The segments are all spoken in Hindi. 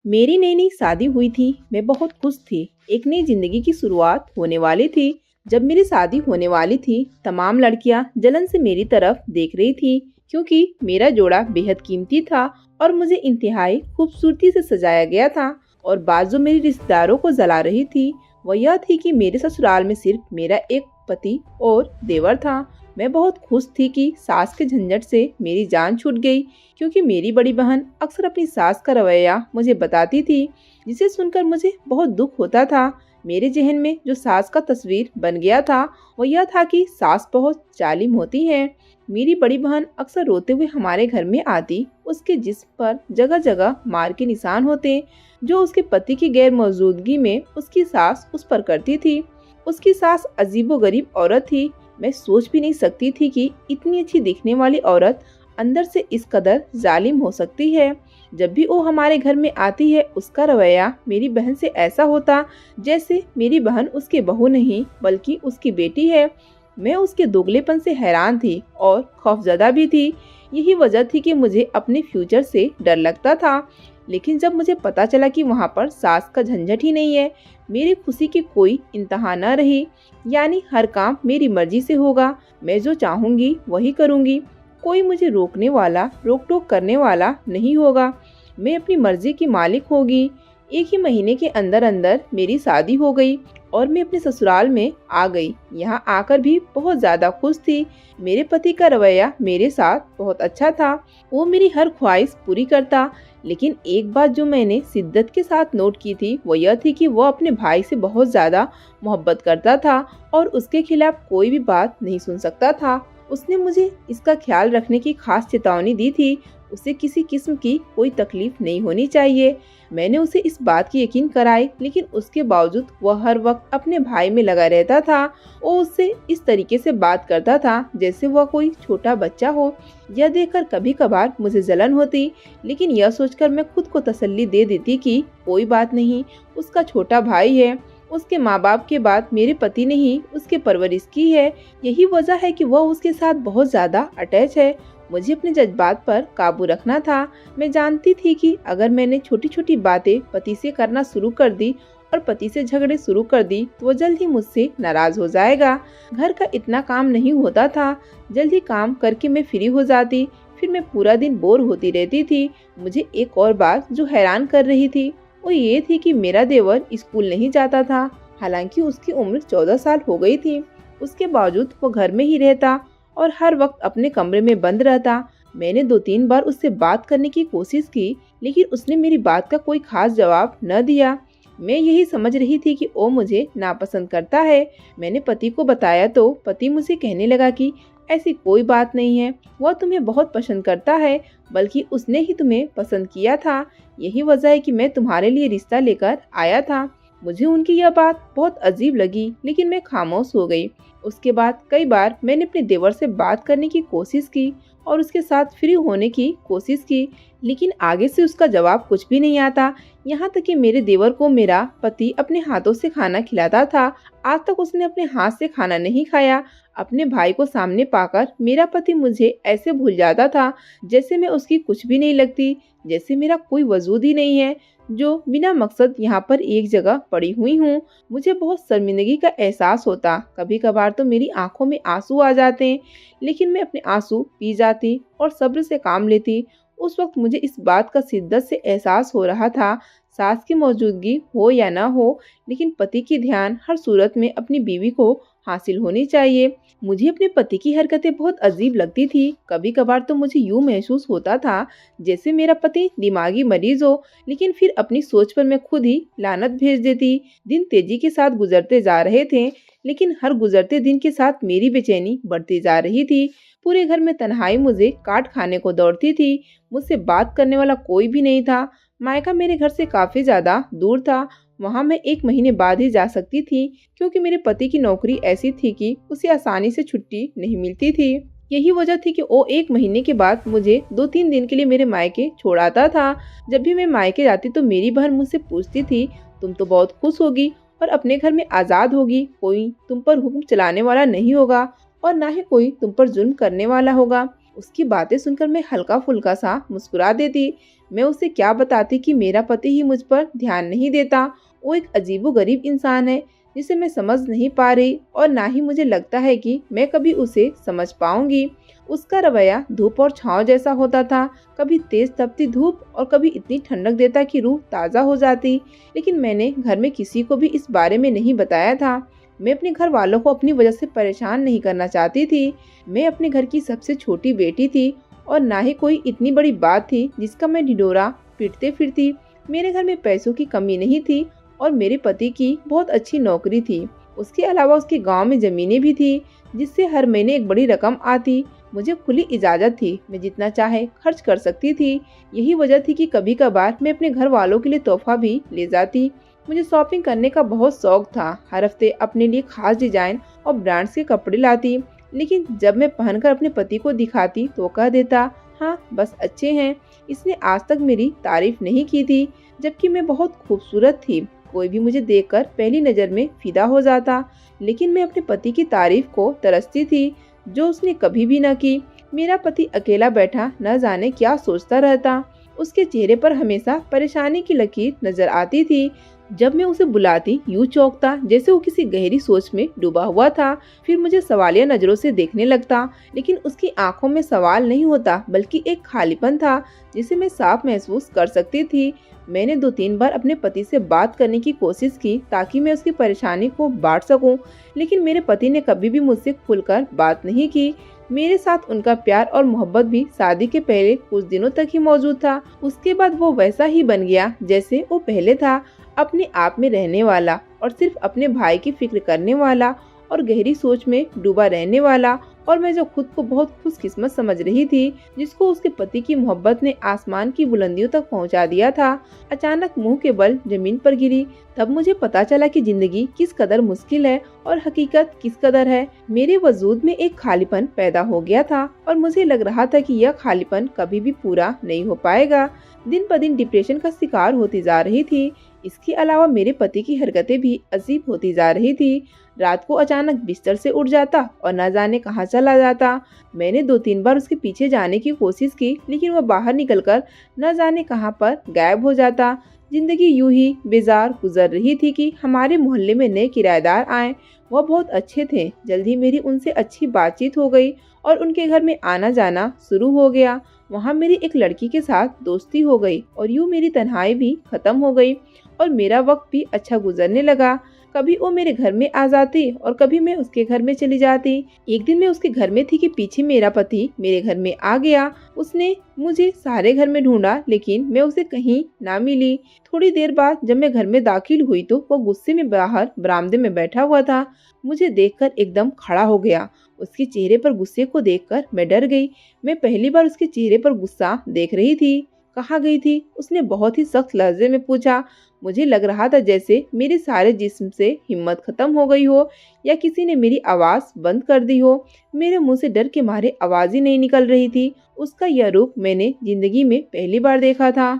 मेरी नई नई शादी हुई थी। मैं बहुत खुश थी। एक नई जिंदगी की शुरुआत होने वाली थी। जब मेरी शादी होने वाली थी, तमाम लड़कियां जलन से मेरी तरफ देख रही थी, क्योंकि मेरा जोड़ा बेहद कीमती था और मुझे इंतहाई खूबसूरती से सजाया गया था। और बात जो मेरी रिश्तेदारों को जला रही थी, वह यह थी कि मेरे ससुराल में सिर्फ मेरा एक पति और देवर था। मैं बहुत खुश थी कि सास के झंझट से मेरी जान छूट गई, क्योंकि मेरी बड़ी बहन अक्सर अपनी सास का रवैया मुझे बताती थी, जिसे सुनकर मुझे बहुत दुख होता था। मेरे जहन में जो सास का तस्वीर बन गया था, वह यह था कि सास बहुत जालिम होती है। मेरी बड़ी बहन अक्सर रोते हुए हमारे घर में आती। उसके जिस्म पर जगह जगह मार के निशान होते, जो उसके पति की गैर मौजूदगी में उसकी सास उस पर करती थी। उसकी सास अजीबोगरीब औरत थी। मैं सोच भी नहीं सकती थी कि इतनी अच्छी दिखने वाली औरत अंदर से इस कदर जालिम हो सकती है। जब भी वो हमारे घर में आती है, उसका रवैया मेरी बहन से ऐसा होता जैसे मेरी बहन उसकी बहू नहीं बल्कि उसकी बेटी है। मैं उसके दोगलेपन से हैरान थी और खौफजदा भी थी। यही वजह थी कि मुझे अपने फ्यूचर से डर लगता था। लेकिन जब मुझे पता चला कि वहाँ पर सास का झंझट ही नहीं है, मेरी खुशी की कोई इंतहा न रही। यानी हर काम मेरी मर्जी से होगा। मैं जो चाहूंगी वही करूंगी। कोई मुझे रोकने वाला, रोक टोक करने वाला नहीं होगा। मैं अपनी मर्जी की मालिक होगी। एक ही महीने के अंदर अंदर मेरी शादी हो गई और मैं अपने ससुराल में आ गई। यहाँ आकर भी बहुत ज्यादा खुश थी। मेरे पति का रवैया मेरे साथ बहुत अच्छा था। वो मेरी हर ख्वाहिश पूरी करता। लेकिन एक बात जो मैंने शिद्दत के साथ नोट की थी, वो यह थी कि वो अपने भाई से बहुत ज्यादा मोहब्बत करता था और उसके खिलाफ कोई भी बात नहीं सुन सकता था। उसने मुझे इसका ख्याल रखने की खास चेतावनी दी थी। उसे किसी किस्म की कोई तकलीफ नहीं होनी चाहिए। मैंने उसे इस बात की यकीन कराई, लेकिन उसके बावजूद वह हर वक्त अपने भाई में लगा रहता था। वो उससे इस तरीके से बात करता था जैसे वह कोई छोटा बच्चा हो। यह देखकर कभी कभार मुझे जलन होती, लेकिन यह सोचकर मैं खुद को तसल्ली दे देती कि कोई बात नहीं, उसका छोटा भाई है। उसके माँ बाप के बाद मेरे पति ने ही उसके परवरिश की है। यही वजह है कि वह उसके साथ बहुत ज्यादा अटैच है। मुझे अपने जज्बात पर काबू रखना था। मैं जानती थी कि अगर मैंने छोटी छोटी बातें पति से करना शुरू कर दी और पति से झगड़े शुरू कर दी, तो वह जल्द ही मुझसे नाराज हो जाएगा। घर का इतना काम नहीं होता था। जल्द ही काम करके मैं फ्री हो जाती। फिर मैं पूरा दिन बोर होती रहती थी। मुझे एक और बात जो हैरान कर रही थी, वो ये थी कि मेरा देवर स्कूल नहीं जाता था। हालांकि उसकी उम्र 14 साल हो गई थी। उसके बावजूद वो घर में ही रहता और हर वक्त अपने कमरे में बंद रहता। मैंने 2-3 बार उससे बात करने की कोशिश की, लेकिन उसने मेरी बात का कोई खास जवाब न दिया। मैं यही समझ रही थी कि वो मुझे नापसंद करता है। मैंने पति को बताया तो पति मुझे कहने लगा कि ऐसी कोई बात नहीं है, वह तुम्हें बहुत पसंद करता है, बल्कि उसने ही तुम्हें पसंद किया था। यही वजह है कि मैं तुम्हारे लिए रिश्ता लेकर आया था। मुझे उनकी यह बात बहुत अजीब लगी, लेकिन मैं खामोश हो गई। उसके बाद कई बार मैंने अपने देवर से बात करने की कोशिश की और उसके साथ फ्री होने की कोशिश की, लेकिन आगे से उसका जवाब कुछ भी नहीं आता। यहाँ तक कि मेरे देवर को मेरा पति अपने हाथों से खाना खिलाता था। आज तक उसने अपने हाथ से खाना नहीं खाया। अपने भाई को सामने पाकर मेरा पति मुझे ऐसे भूल जाता था जैसे मैं उसकी कुछ भी नहीं लगती, जैसे मेरा कोई वजूद ही नहीं है, जो बिना मकसद यहाँ पर एक जगह पड़ी हुई हूँ। मुझे बहुत शर्मिंदगी का एहसास होता। कभी कभार तो मेरी आंखों में आंसू आ जाते हैं, लेकिन मैं अपने आंसू पी जाती और सब्र से काम लेती। उस वक्त मुझे इस बात का शिद्दत से एहसास हो रहा था, सास की मौजूदगी हो या ना हो, लेकिन पति की ध्यान हर सूरत में अपनी बीवी को हासिल होनी चाहिए। मुझे अपने पति की हरकतें बहुत अजीब लगती थी। कभी कभार तो मुझे यूं महसूस होता था जैसे मेरा पति दिमागी मरीज हो, लेकिन फिर अपनी सोच पर मैं खुद ही लानत भेज देती। दिन तेजी के साथ गुजरते जा रहे थे, लेकिन हर गुजरते दिन के साथ मेरी बेचैनी बढ़ती जा रही थी। पूरे घर में तन्हाई मुझे काट खाने को दौड़ती थी। मुझसे बात करने वाला कोई भी नहीं था। मायका मेरे घर से काफी ज्यादा दूर था। वहाँ मैं 1 महीने बाद ही जा सकती थी, क्योंकि मेरे पति की नौकरी ऐसी थी कि उसे आसानी से छुट्टी नहीं मिलती थी। यही वजह थी कि वो 1 महीने के बाद मुझे 2-3 दिन के लिए मेरे मायके छोड़ आता था। जब भी मैं मायके जाती तो मेरी बहन मुझसे पूछती थी, तुम तो बहुत खुश होगी और अपने घर में आजाद होगी, कोई तुम पर हुक्म चलाने वाला नहीं होगा और ना ही कोई तुम पर जुल्म करने वाला होगा। उसकी बातें सुनकर मैं हल्का फुल्का सा मुस्कुरा देती। मैं उसे क्या बताती कि मेरा पति ही मुझ पर ध्यान नहीं देता। वो एक अजीबोगरीब इंसान है जिसे मैं समझ नहीं पा रही और ना ही मुझे लगता है कि मैं कभी उसे समझ पाऊंगी। उसका रवैया धूप और छांव जैसा होता था, कभी तेज तपती धूप और कभी इतनी ठंडक देता कि रूह ताज़ा हो जाती। लेकिन मैंने घर में किसी को भी इस बारे में नहीं बताया था। मैं अपने घर वालों को अपनी वजह से परेशान नहीं करना चाहती थी। मैं अपने घर की सबसे छोटी बेटी थी और ना ही कोई इतनी बड़ी बात थी जिसका मैं ढिंढोरा पीटते फिरती। मेरे घर में पैसों की कमी नहीं थी और मेरे पति की बहुत अच्छी नौकरी थी। उसके अलावा उसके गांव में जमीनें भी थी जिससे हर महीने एक बड़ी रकम आती। मुझे खुली इजाज़त थी, मैं जितना चाहे खर्च कर सकती थी। यही वजह थी कि कभी कभार मैं अपने घर वालों के लिए तोहफा भी ले जाती। मुझे शॉपिंग करने का बहुत शौक था। हर हफ्ते अपने लिए खास डिजाइन और ब्रांड्स के कपड़े लाती। लेकिन जब मैं पहनकर अपने पति को दिखाती तो कह देता, हाँ बस अच्छे हैं। इसने आज तक मेरी तारीफ नहीं की थी, जबकि मैं बहुत खूबसूरत थी। कोई भी मुझे देखकर पहली नज़र में फिदा हो जाता। लेकिन मैं अपने पति की तारीफ को तरसती थी, जो उसने कभी भी न की। मेरा पति अकेला बैठा न जाने क्या सोचता रहता। उसके चेहरे पर हमेशा परेशानी की लकीर नजर आती थी। जब मैं उसे बुलाती यूं चौंकता जैसे वो किसी गहरी सोच में डूबा हुआ था। फिर मुझे सवालिया नजरों से देखने लगता, लेकिन उसकी आंखों में सवाल नहीं होता बल्कि एक खालीपन था जिसे मैं साफ महसूस कर सकती थी। मैंने 2-3 बार अपने पति से बात करने की कोशिश की ताकि मैं उसकी परेशानी को बांट सकूं, लेकिन मेरे पति ने कभी भी मुझसे खुलकर बात नहीं की। मेरे साथ उनका प्यार और मोहब्बत भी शादी के पहले कुछ दिनों तक ही मौजूद था। उसके बाद वो वैसा ही बन गया जैसे वो पहले था, अपने आप में रहने वाला और सिर्फ अपने भाई की फिक्र करने वाला और गहरी सोच में डूबा रहने वाला। और मैं जो खुद को बहुत खुशकिस्मत समझ रही थी, जिसको उसके पति की मोहब्बत ने आसमान की बुलंदियों तक पहुंचा दिया था, अचानक मुंह के बल जमीन पर गिरी। तब मुझे पता चला कि जिंदगी किस कदर मुश्किल है और हकीकत किस कदर है। मेरे वजूद में एक खालीपन पैदा हो गया था और मुझे लग रहा था कि यह खालीपन कभी भी पूरा नहीं हो पाएगा। दिन ब दिन डिप्रेशन का शिकार होती जा रही थी। इसके अलावा मेरे पति की हरकतें भी अजीब होती जा रही थी। रात को अचानक बिस्तर से उठ जाता और न जाने कहाँ चला जाता। मैंने 2-3 बार उसके पीछे जाने की कोशिश की, लेकिन वह बाहर निकलकर न जाने कहाँ पर गायब हो जाता। जिंदगी यूं ही बेजार गुजर रही थी कि हमारे मोहल्ले में नए किराएदार आए। वह बहुत अच्छे थे। जल्दी मेरी उनसे अच्छी बातचीत हो गई और उनके घर में आना जाना शुरू हो गया। वहाँ मेरी एक लड़की के साथ दोस्ती हो गई और यूं मेरी तन्हाई भी खत्म हो गई और मेरा वक्त भी अच्छा गुजरने लगा। कभी वो मेरे घर में आ जाती और कभी मैं उसके घर में चली जाती। एक दिन मैं उसके घर में थी कि पीछे मेरा पति मेरे घर में आ गया। उसने मुझे सारे घर में ढूंढा, लेकिन मैं उसे कहीं ना मिली। थोड़ी देर बाद जब मैं घर में दाखिल हुई तो वो गुस्से में बाहर बरामदे में बैठा हुआ था। मुझे देखकर एकदम खड़ा हो गया। उसके चेहरे पर गुस्से को देखकर मैं डर गई। मैं पहली बार उसके चेहरे पर गुस्सा देख रही थी। कहाँ गई थी? उसने बहुत ही सख्त लहजे में पूछा। मुझे लग रहा था जैसे मेरे सारे जिस्म से हिम्मत खत्म हो गई हो या किसी ने मेरी आवाज बंद कर दी हो। मेरे मुंह से डर के मारे आवाज ही नहीं निकल रही थी। उसका यह रूप मैंने जिंदगी में पहली बार देखा था।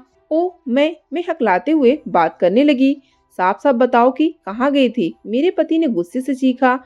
मैं हकलाते हुए बात करने लगी। साफ साफ बताओ कि कहाँ गई थी? मेरे पति ने गुस्से से चीखा।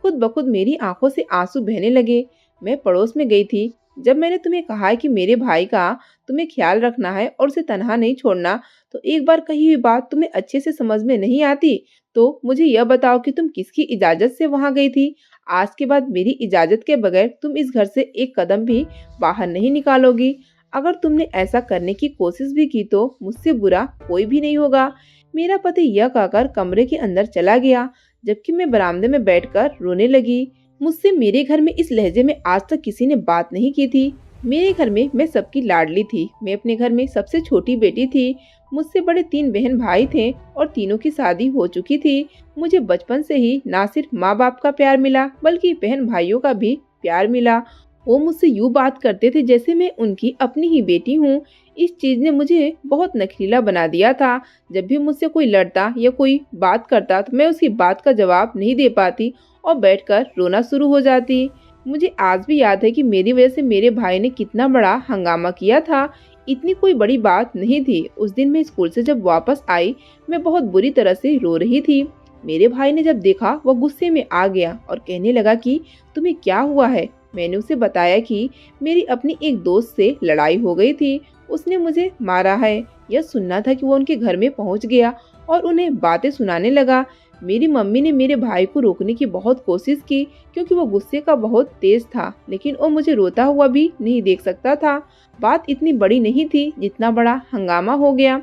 खुद ब खुद मेरी आंखों से आंसू बहने लगे। मैं पड़ोस में गई थी। जब मैंने तुम्हें कहा है कि मेरे भाई का तुम्हें ख्याल रखना है और उसे तन्हा नहीं छोड़ना, तो एक बार कही हुई बात तुम्हें अच्छे से समझ में नहीं आती। तो मुझे यह बताओ कि तुम किसकी इजाजत से वहां गई थी? आज के बाद मेरी इजाजत के बगैर तुम इस घर से एक कदम भी बाहर नहीं निकालोगी। अगर तुमने ऐसा करने की कोशिश भी की तो मुझसे बुरा कोई भी नहीं होगा। मेरा पति यह कहकर कमरे के अंदर चला गया, जबकि मैं बरामदे में बैठकर रोने लगी। मुझसे मेरे घर में इस लहजे में आज तक किसी ने बात नहीं की थी। मेरे घर में मैं सबकी लाडली थी। मैं अपने घर में सबसे छोटी बेटी थी। मुझसे बड़े 3 बहन भाई थे और तीनों की शादी हो चुकी थी। मुझे बचपन से ही ना सिर्फ माँ बाप का प्यार मिला बल्कि बहन भाइयों का भी प्यार मिला। वो मुझसे यूँ बात करते थे जैसे मैं उनकी अपनी ही बेटी हूँ। इस चीज ने मुझे बहुत नखरीला बना दिया था। जब भी मुझसे कोई लड़ता या कोई बात करता तो मैं उसकी बात का जवाब नहीं दे पाती और बैठकर रोना शुरू हो जाती। मुझे आज भी याद है कि मेरी वजह से मेरे भाई ने कितना बड़ा हंगामा किया था। इतनी कोई बड़ी बात नहीं थी। उस दिन मैं स्कूल से जब वापस आई, मैं बहुत बुरी तरह से रो रही थी। मेरे भाई ने जब देखा, वह गुस्से में आ गया और कहने लगा कि तुम्हें क्या हुआ है? मैंने उसे बताया कि मेरी अपनी एक दोस्त से लड़ाई हो गई थी, उसने मुझे मारा है। यह सुनना था कि वो उनके घर में पहुंच गया और उन्हें बातें सुनाने लगा। मेरी मम्मी ने मेरे भाई को रोकने की बहुत कोशिश की क्योंकि वो गुस्से का बहुत तेज था, लेकिन वो मुझे रोता हुआ भी नहीं देख सकता था। बात इतनी बड़ी नहीं थी जितना बड़ा हंगामा हो गया।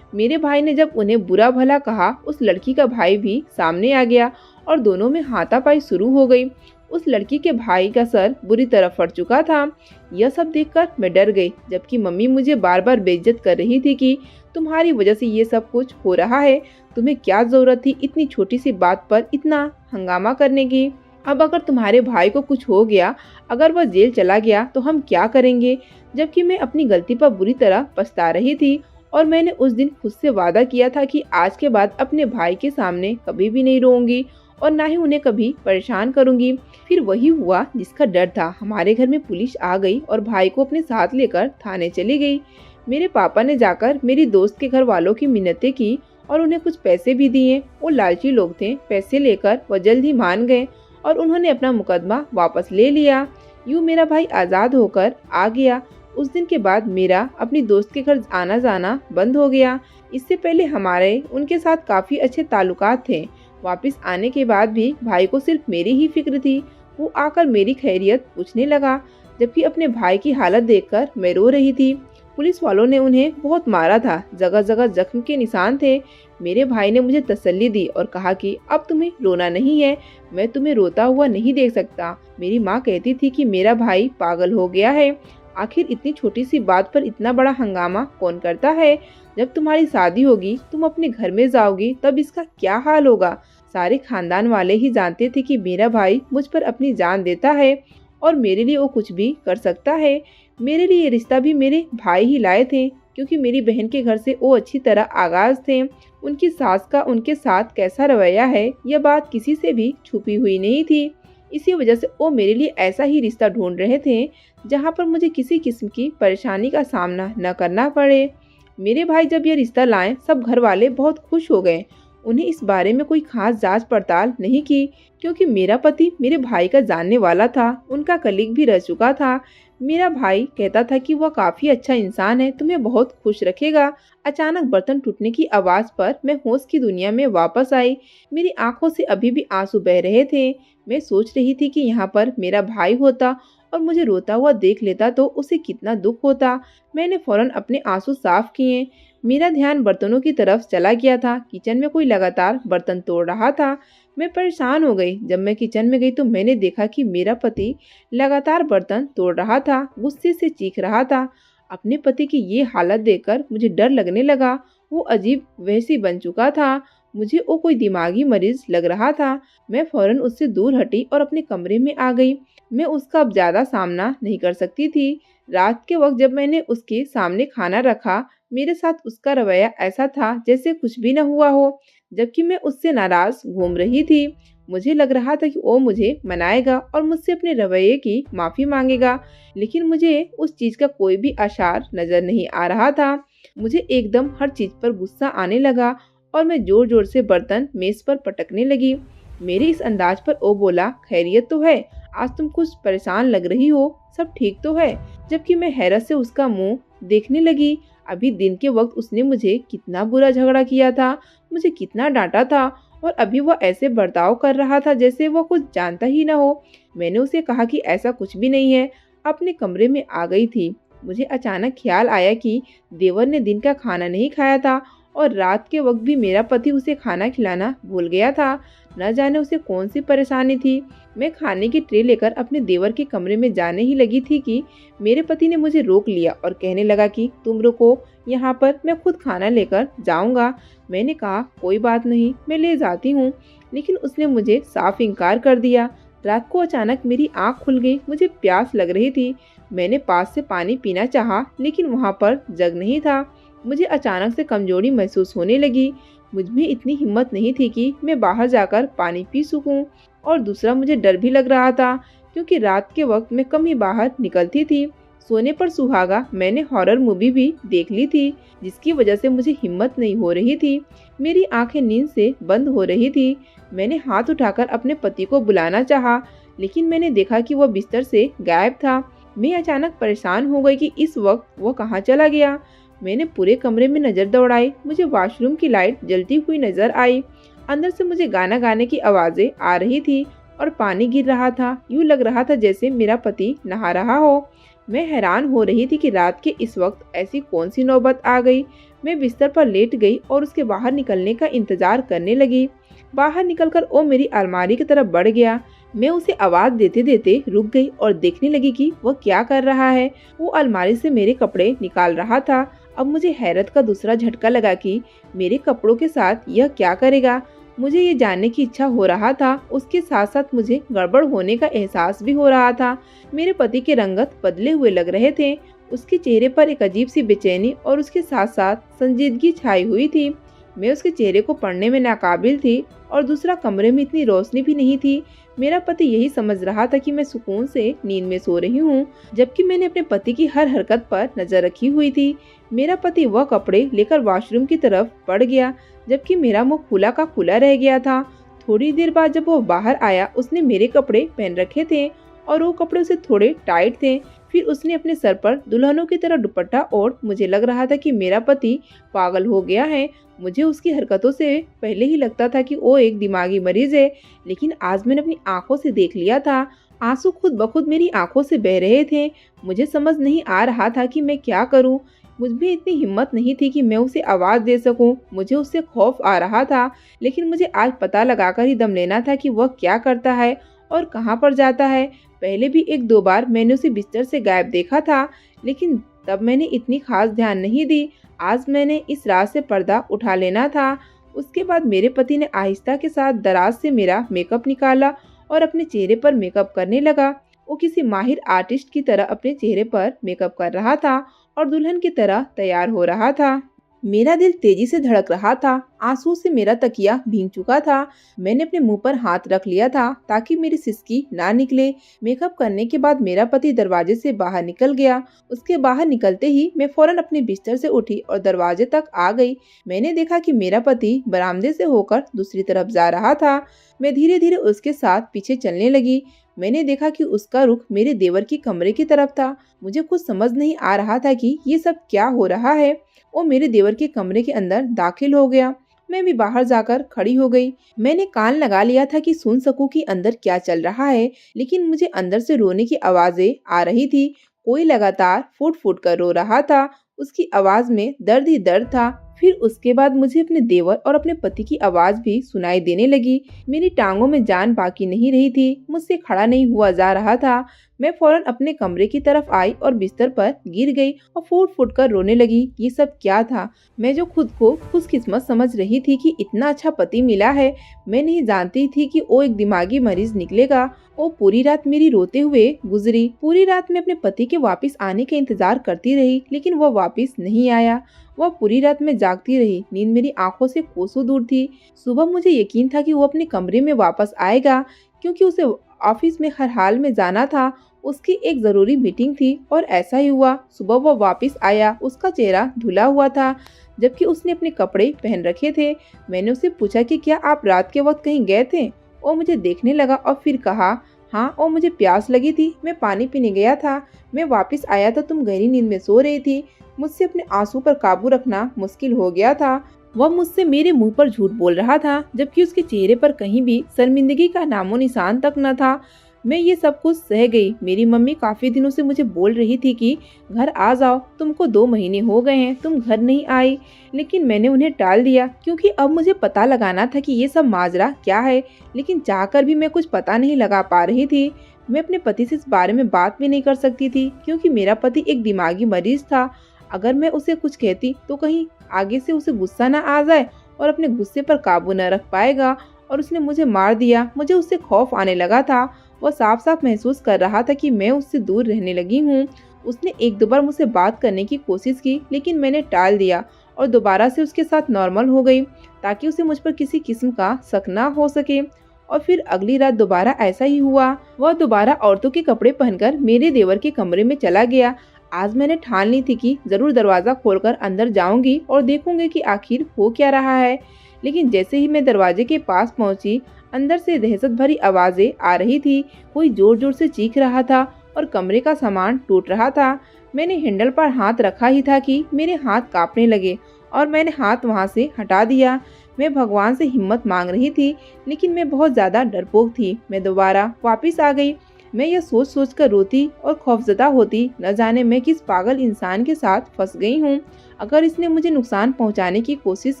मेरे भाई ने जब उन्हें बुरा भला कहा, उस लड़की का भाई भी सामने आ गया और दोनों में हाथापाई शुरू हो गई। उस लड़की के भाई का सर बुरी तरह फट चुका था। यह सब देखकर मैं डर गई, जबकि मम्मी मुझे बार बार बेइज्जत कर रही थी कि तुम्हारी वजह से ये सब कुछ हो रहा है, तुम्हें क्या जरूरत थी इतनी छोटी सी बात पर इतना हंगामा करने की। अब अगर तुम्हारे भाई को कुछ हो गया, अगर वह जेल चला गया तो हम क्या करेंगे। जबकि मैं अपनी गलती पर बुरी तरह पछता रही थी और मैंने उस दिन खुद से वादा किया था कि आज के बाद अपने भाई के सामने कभी भी नहीं रोऊंगी और ना ही उन्हें कभी परेशान करूंगी। फिर वही हुआ जिसका डर था। हमारे घर में पुलिस आ गई और भाई को अपने साथ लेकर थाने चली गई। मेरे पापा ने जाकर मेरी दोस्त के घर वालों की मिन्नतें की और उन्हें कुछ पैसे भी दिए। वो लालची लोग थे, पैसे लेकर वह जल्द ही मान गए और उन्होंने अपना मुकदमा वापस ले लिया। यूँ मेरा भाई आज़ाद होकर आ गया। उस दिन के बाद मेरा अपनी दोस्त के घर आना जाना बंद हो गया। इससे पहले हमारे उनके साथ काफ़ी अच्छे ताल्लुकात थे। वापस आने के बाद भी भाई को सिर्फ मेरी ही फिक्र थी। वो आकर मेरी खैरियत पूछने लगा, जबकि अपने भाई की हालत देखकर मैं रो रही थी। पुलिस वालों ने उन्हें बहुत मारा था, जगह जगह जख्म के निशान थे। मेरे भाई ने मुझे तसल्ली दी और कहा कि अब तुम्हें रोना नहीं है, मैं तुम्हें रोता हुआ नहीं देख सकता। मेरी माँ कहती थी कि मेरा भाई पागल हो गया है। आखिर इतनी छोटी सी बात पर इतना बड़ा हंगामा कौन करता है। जब तुम्हारी शादी होगी, तुम अपने घर में जाओगी, तब इसका क्या हाल होगा। सारे खानदान वाले ही जानते थे कि मेरा भाई मुझ पर अपनी जान देता है और मेरे लिए वो कुछ भी कर सकता है। मेरे लिए ये रिश्ता भी मेरे भाई ही लाए थे, क्योंकि मेरी बहन के घर से वो अच्छी तरह आगाज थे। उनकी सास का उनके साथ कैसा रवैया है, यह बात किसी से भी छुपी हुई नहीं थी। इसी वजह से वो मेरे लिए ऐसा ही रिश्ता ढूंढ रहे थे जहाँ पर मुझे किसी किस्म की परेशानी का सामना न करना पड़े। मेरे भाई जब ये रिश्ता लाए, सब घर वाले बहुत खुश हो गए। उन्हें इस बारे में कोई खास जांच पड़ताल नहीं की, क्योंकि मेरा पति मेरे भाई का जानने वाला था, उनका कलीग भी रह चुका था। मेरा भाई कहता था कि वह काफी अच्छा इंसान है, तुम्हें बहुत खुश रखेगा। अचानक बर्तन टूटने की आवाज पर मैं होश की दुनिया में वापस आई। मेरी आंखों से अभी भी आंसू बह रहे थे। मैं सोच रही थी कि यहाँ पर मेरा भाई होता और मुझे रोता हुआ देख लेता तो उसे कितना दुख होता। मैंने फौरन अपने आंसू साफ किए। मेरा ध्यान बर्तनों की तरफ चला गया था। किचन में कोई लगातार बर्तन तोड़ रहा था। मैं परेशान हो गई। जब मैं किचन में गई तो मैंने देखा कि मेरा पति लगातार बर्तन तोड़ रहा था, गुस्से से चीख रहा था। अपने पति की ये हालत देखकर मुझे डर लगने लगा। वो अजीब वैसी बन चुका था। मुझे वो कोई दिमागी मरीज लग रहा था। मैं फौरन उससे दूर हटी और अपने कमरे में आ गई। मैं उसका अब ज्यादा सामना नहीं कर सकती थी। रात के वक्त जब मैंने उसके सामने खाना रखा, मेरे साथ उसका रवैया ऐसा था जैसे कुछ भी न हुआ हो, जबकि मैं उससे नाराज घूम रही थी। मुझे लग रहा था कि वो मुझे मनाएगा और मुझसे अपने रवैये की माफी मांगेगा, लेकिन मुझे उस चीज का कोई भी आसार नजर नहीं आ रहा था। मुझे एकदम हर चीज पर गुस्सा आने लगा और मैं जोर जोर से बर्तन मेज पर पटकने लगी। मेरे इस अंदाज पर वो बोला, खैरियत तो है, आज तुम कुछ परेशान लग रही हो, सब ठीक तो है। जबकि मैं हैरत से उसका मुंह देखने लगी। अभी दिन के वक्त उसने मुझे कितना बुरा झगड़ा किया था, मुझे कितना डांटा था, और अभी वह ऐसे बर्ताव कर रहा था जैसे वह कुछ जानता ही न हो। मैंने उसे कहा कि ऐसा कुछ भी नहीं है। अपने कमरे में आ गई थी। मुझे अचानक ख्याल आया कि देवर ने दिन का खाना नहीं खाया था और रात के वक्त भी मेरा पति उसे खाना खिलाना भूल गया था। न जाने उसे कौन सी परेशानी थी। मैं खाने की ट्रे लेकर अपने देवर के कमरे में जाने ही लगी थी कि मेरे पति ने मुझे रोक लिया और कहने लगा कि तुम रुको यहाँ पर, मैं खुद खाना लेकर जाऊंगा। मैंने कहा कोई बात नहीं, मैं ले जाती हूँ, लेकिन उसने मुझे साफ इनकार कर दिया। रात को अचानक मेरी आँख खुल गई। मुझे प्यास लग रही थी। मैंने पास से पानी पीना चाहा, लेकिन वहाँ पर जग नहीं था। मुझे अचानक से कमजोरी महसूस होने लगी। मुझमें इतनी हिम्मत नहीं थी कि मैं बाहर जाकर पानी पी सकूं, और दूसरा मुझे डर भी लग रहा था, क्योंकि रात के वक्त मैं कम ही बाहर निकलती थी। सोने पर सुहागा मैंने हॉरर मूवी भी देख ली थी, जिसकी वजह से मुझे हिम्मत नहीं हो रही थी। मेरी आंखें नींद से बंद हो रही थी। मैंने हाथ उठाकर अपने पति को बुलाना चाहा, लेकिन मैंने देखा कि वह बिस्तर से गायब था। मैं अचानक परेशान हो गई कि इस वक्त वह कहाँ चला गया। मैंने पूरे कमरे में नजर दौड़ाई। मुझे वॉशरूम की लाइट जलती हुई नजर आई। अंदर से मुझे गाना गाने की आवाजें आ रही थी और पानी गिर रहा था। यूं लग रहा था जैसे मेरा पति नहा रहा हो। मैं हैरान हो रही थी कि रात के इस वक्त ऐसी कौन सी नौबत आ गई। मैं बिस्तर पर लेट गई और उसके बाहर निकलने का इंतजार करने लगी। बाहर निकलकर वो मेरी अलमारी की तरफ बढ़ गया। मैं उसे आवाज देते देते रुक गई और देखने लगी कि वह क्या कर रहा है। वो अलमारी से मेरे कपड़े निकाल रहा था। अब मुझे हैरत का दूसरा झटका लगा कि मेरे कपड़ों के साथ यह क्या करेगा। मुझे ये जानने की इच्छा हो रहा था, उसके साथ साथ मुझे गड़बड़ होने का एहसास भी हो रहा था। मेरे पति के रंगत बदले हुए लग रहे थे। उसके चेहरे पर एक अजीब सी बेचैनी और उसके साथ साथ संजीदगी छाई हुई थी। मैं उसके चेहरे को पढ़ने में नाकाबिल थी और दूसरा कमरे में इतनी रोशनी भी नहीं थी। मेरा पति यही समझ रहा था कि मैं सुकून से नींद में सो रही हूँ, जबकि मैंने अपने पति की हर हरकत पर नजर रखी हुई थी। मेरा पति वह कपड़े लेकर वॉशरूम की तरफ बढ़ गया, जबकि मेरा मुंह खुला का खुला रह गया था। थोड़ी देर बाद जब वो बाहर आया, उसने मेरे कपड़े पहन रखे थे और वो कपड़े उसे थोड़े टाइट थे। फिर उसने अपने सर पर दुल्हनों की तरह दुपट्टा ओढ़। मुझे लग रहा था कि मेरा पति पागल हो गया है। मुझे उसकी हरकतों से पहले ही लगता था कि वो एक दिमागी मरीज है, लेकिन आज मैंने अपनी आंखों से देख लिया था। आंसू खुद ब खुद मेरी आंखों से बह रहे थे। मुझे समझ नहीं आ रहा था कि मैं क्या करूं। मुझ में इतनी हिम्मत नहीं थी कि मैं उसे आवाज दे सकूं। मुझे उससे खौफ आ रहा था, लेकिन मुझे आज पता लगाकर ही दम लेना था कि वह क्या करता है और कहां पर जाता है। पहले भी एक दो बार मैंने उसे बिस्तर से गायब देखा था, लेकिन तब मैंने इतनी खास ध्यान नहीं दी। आज मैंने इस रात से पर्दा उठा लेना था। उसके बाद मेरे पति ने आहिस्ता के साथ दराज से मेरा मेकअप निकाला और अपने चेहरे पर मेकअप करने लगा। वो किसी माहिर आर्टिस्ट की तरह अपने चेहरे पर मेकअप कर रहा था और दुल्हन की तरह तैयार हो रहा था। मेरा दिल तेजी से धड़क रहा था। आंसू से मेरा तकिया भीग चुका था। मैंने अपने मुंह पर हाथ रख लिया था ताकि मेरी सिसकी ना निकले। मेकअप करने के बाद मेरा पति दरवाजे से बाहर निकल गया। उसके बाहर निकलते ही मैं फौरन अपने बिस्तर से उठी और दरवाजे तक आ गई। मैंने देखा कि मेरा पति बरामदे से होकर दूसरी तरफ जा रहा था। मैं धीरे धीरे उसके साथ पीछे चलने लगी। मैंने देखा कि उसका रुख मेरे देवर के कमरे की तरफ था। मुझे कुछ समझ नहीं आ रहा था कि ये सब क्या हो रहा है। वो मेरे देवर के कमरे के अंदर दाखिल हो गया। मैं भी बाहर जाकर खड़ी हो गई। मैंने कान लगा लिया था कि सुन सकूं कि अंदर क्या चल रहा है, लेकिन मुझे अंदर से रोने की आवाजें आ रही थी। कोई लगातार फूट फूट कर रो रहा था। उसकी आवाज में दर्द ही दर्द था। फिर उसके बाद मुझे अपने देवर और अपने पति की आवाज भी सुनाई देने लगी। मेरी टांगों में जान बाकी नहीं रही थी। मुझसे खड़ा नहीं हुआ जा रहा था। मैं फौरन अपने कमरे की तरफ आई और बिस्तर पर गिर गई और फूट फूट कर रोने लगी। ये सब क्या था? मैं जो खुद को खुशकिस्मत समझ रही थी कि इतना अच्छा पति मिला है, मैं नहीं जानती थी कि वो एक दिमागी मरीज निकलेगा। वो पूरी रात मेरी रोते हुए गुजरी। पूरी रात मैं अपने पति के वापस आने का इंतजार करती रही, लेकिन वह वापस नहीं आया। वह पूरी रात में जागती रही। नींद मेरी आंखों से कोसों दूर थी। सुबह मुझे यकीन था कि वो अपने कमरे में वापस आएगा, क्योंकि उसे ऑफिस में हर हाल में जाना था। उसकी एक जरूरी मीटिंग थी और ऐसा ही हुआ। सुबह वह वापस आया। उसका चेहरा धुला हुआ था, जबकि उसने अपने कपड़े पहन रखे थे। मैंने उससे पूछा कि क्या आप रात के वक्त कहीं गए थे? वो मुझे देखने लगा और फिर कहा, हाँ, और मुझे प्यास लगी थी, मैं पानी पीने गया था। मैं वापस आया तो तुम गहरी नींद में सो रही थी। मुझसे अपने आंसू पर काबू रखना मुश्किल हो गया था। वह मुझसे मेरे मुंह पर झूठ बोल रहा था, जबकि उसके चेहरे पर कहीं भी शर्मिंदगी का नामो निशान तक न था। मैं ये सब कुछ सह गई। मेरी मम्मी काफी दिनों से मुझे बोल रही थी कि घर आ जाओ, तुमको 2 महीने हो गए हैं, तुम घर नहीं आई। लेकिन मैंने उन्हें टाल दिया, क्योंकि अब मुझे पता लगाना था कि ये सब माजरा क्या है। लेकिन चाहकर भी मैं कुछ पता नहीं लगा पा रही थी। मैं अपने पति से इस बारे में बात भी नहीं कर सकती थी, क्योंकि मेरा पति एक दिमागी मरीज था। अगर मैं उसे कुछ कहती तो कहीं आगे से उसे गुस्सा न आ जाए और अपने गुस्से पर काबू न रख पाएगा और उसने मुझे मार दिया। मुझे उससे खौफ आने लगा था। वह साफ साफ महसूस कर रहा था कि मैं उससे दूर रहने लगी हूँ। उसने 1-2 बार मुझसे बात करने की कोशिश की, लेकिन मैंने टाल दिया और दोबारा से उसके साथ नॉर्मल हो गई, ताकि उसे मुझ पर किसी किस्म का शक न हो सके। और फिर अगली रात दोबारा ऐसा ही हुआ। वह दोबारा औरतों के कपड़े पहनकर मेरे देवर के कमरे में चला गया। आज मैंने ठान ली थी कि जरूर दरवाजा खोलकर अंदर जाऊंगी और देखूंगी कि आखिर हो क्या रहा है। लेकिन जैसे ही मैं दरवाजे के पास पहुंची, अंदर से दहशत भरी आवाजें आ रही थी। कोई जोर जोर से चीख रहा था और कमरे का सामान टूट रहा था। मैंने हैंडल पर हाथ रखा ही था कि मेरे हाथ कांपने लगे और मैंने हाथ वहां से हटा दिया। मैं भगवान से हिम्मत मांग रही थी, लेकिन मैं बहुत ज्यादा डरपोक थी। मैं दोबारा वापस आ गई। मैं यह सोच सोच कर रोती और खौफजदा होती, न जाने मैं किस पागल इंसान के साथ फंस गई हूँ। अगर इसने मुझे नुकसान पहुँचाने की कोशिश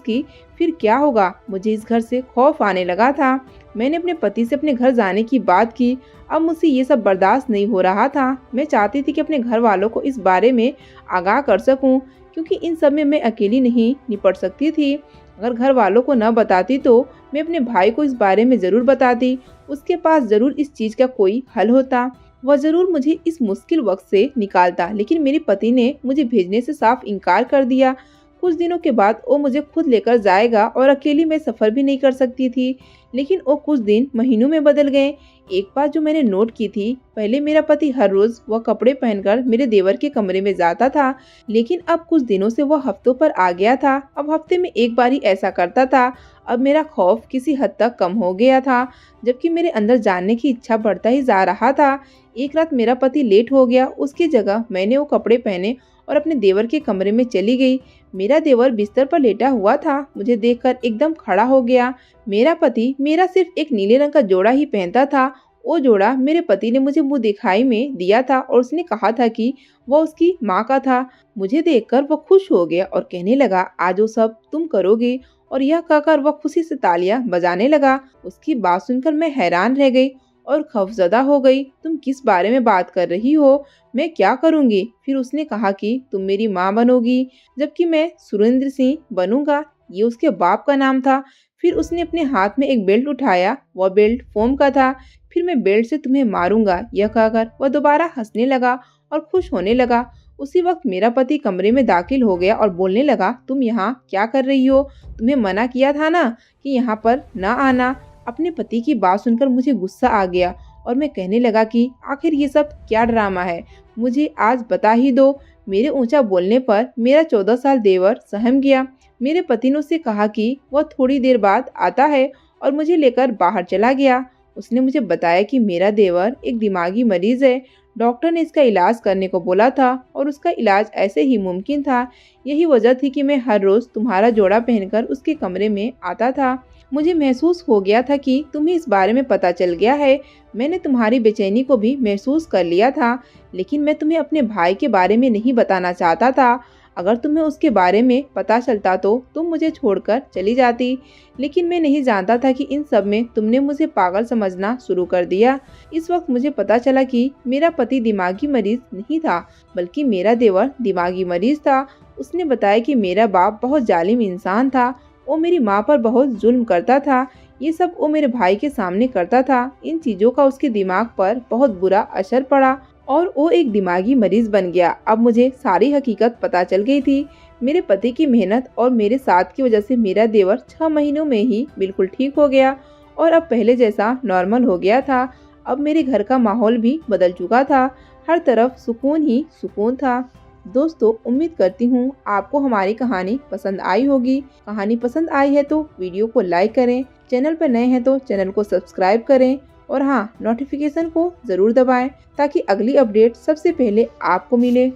की फिर क्या होगा। मुझे इस घर से खौफ आने लगा था। मैंने अपने पति से अपने घर जाने की बात की। अब मुझसे ये सब बर्दाश्त नहीं हो रहा था। मैं चाहती थी कि अपने घर वालों को इस बारे में आगाह कर सकूं, क्योंकि इन सब में मैं अकेली नहीं निपट सकती थी। अगर घर वालों को न बताती तो मैं अपने भाई को इस बारे में जरूर बताती। उसके पास जरूर इस चीज का कोई हल होता। वह जरूर मुझे इस मुश्किल वक्त से निकालता। लेकिन मेरे पति ने मुझे भेजने से साफ इनकार कर दिया। कुछ दिनों के बाद वो मुझे खुद लेकर जाएगा और अकेली मैं सफर भी नहीं कर सकती थी। लेकिन वो कुछ दिन महीनों में बदल गए। एक बात जो मैंने नोट की थी, पहले मेरा पति हर रोज वह कपड़े पहनकर मेरे देवर के कमरे में जाता था, लेकिन अब कुछ दिनों से वह हफ्तों पर आ गया था। अब हफ्ते में एक बार ही ऐसा करता था। अब मेरा खौफ किसी हद तक कम हो गया था, जबकि मेरे अंदर जानने की इच्छा बढ़ता ही जा रहा था। एक रात मेरा पति लेट हो गया। उसकी जगह मैंने वो कपड़े पहने और अपने देवर के कमरे में चली गई। मेरा देवर बिस्तर पर लेटा हुआ था। मुझे देखकर एकदम खड़ा हो गया। मेरा पति मेरा सिर्फ एक नीले रंग का जोड़ा ही पहनता था। वो जोड़ा मेरे पति ने मुझे मुंह दिखाई में दिया था और उसने कहा था कि वह उसकी माँ का था। मुझे देखकर वह खुश हो गया और कहने लगा, आज वो सब तुम करोगे। और यह कहकर वह खुशी से तालियां बजाने लगा। उसकी बात सुनकर मैं हैरान रह गई और खौफजदा हो गई। तुम किस बारे में बात कर रही हो? मैं क्या करूंगी? फिर उसने कहा कि तुम मेरी माँ बनोगी, जबकि मैं सुरेंद्र सिंह बनूंगा। ये उसके बाप का नाम था। फिर उसने अपने हाथ में एक बेल्ट उठाया। वह बेल्ट फोम का था। फिर मैं बेल्ट से तुम्हें मारूंगा, यह कहकर वह दोबारा हंसने लगा और खुश होने लगा। उसी वक्त मेरा पति कमरे में दाखिल हो गया और बोलने लगा, तुम यहाँ क्या कर रही हो? तुम्हें मना किया था ना कि यहाँ पर न आना। अपने पति की बात सुनकर मुझे गुस्सा आ गया और मैं कहने लगा कि आखिर ये सब क्या ड्रामा है, मुझे आज बता ही दो। मेरे ऊंचा बोलने पर मेरा 14 साल देवर सहम गया। मेरे पति ने उससे कहा कि वह थोड़ी देर बाद आता है और मुझे लेकर बाहर चला गया। उसने मुझे बताया कि मेरा देवर एक दिमागी मरीज है। डॉक्टर ने इसका इलाज करने को बोला था और उसका इलाज ऐसे ही मुमकिन था। यही वजह थी कि मैं हर रोज तुम्हारा जोड़ा पहनकर उसके कमरे में आता था। मुझे महसूस हो गया था कि तुम्हें इस बारे में पता चल गया है। मैंने तुम्हारी बेचैनी को भी महसूस कर लिया था, लेकिन मैं तुम्हें अपने भाई के बारे में नहीं बताना चाहता था। अगर तुम्हें उसके बारे में पता चलता तो तुम मुझे छोड़कर चली जाती। लेकिन मैं नहीं जानता था कि इन सब में तुमने मुझे पागल समझना शुरू कर दिया। इस वक्त मुझे पता चला कि मेरा पति दिमागी मरीज नहीं था, बल्कि मेरा देवर दिमागी मरीज था। उसने बताया कि मेरा बाप बहुत जालिम इंसान था। वो मेरी माँ पर बहुत जुल्म करता था। ये सब वो मेरे भाई के सामने करता था। इन चीजों का उसके दिमाग पर बहुत बुरा असर पड़ा और वो एक दिमागी मरीज बन गया। अब मुझे सारी हकीकत पता चल गई थी। मेरे पति की मेहनत और मेरे साथ की वजह से मेरा देवर 6 महीनों में ही बिल्कुल ठीक हो गया और अब पहले जैसा नॉर्मल हो गया था। अब मेरे घर का माहौल भी बदल चुका था। हर तरफ सुकून ही सुकून था। दोस्तों, उम्मीद करती हूँ आपको हमारी कहानी पसंद आई होगी। कहानी पसंद आई है तो वीडियो को लाइक करें, चैनल पर नए हैं तो चैनल को सब्सक्राइब करें और हाँ, नोटिफिकेशन को जरूर दबाएं ताकि अगली अपडेट सबसे पहले आपको मिले।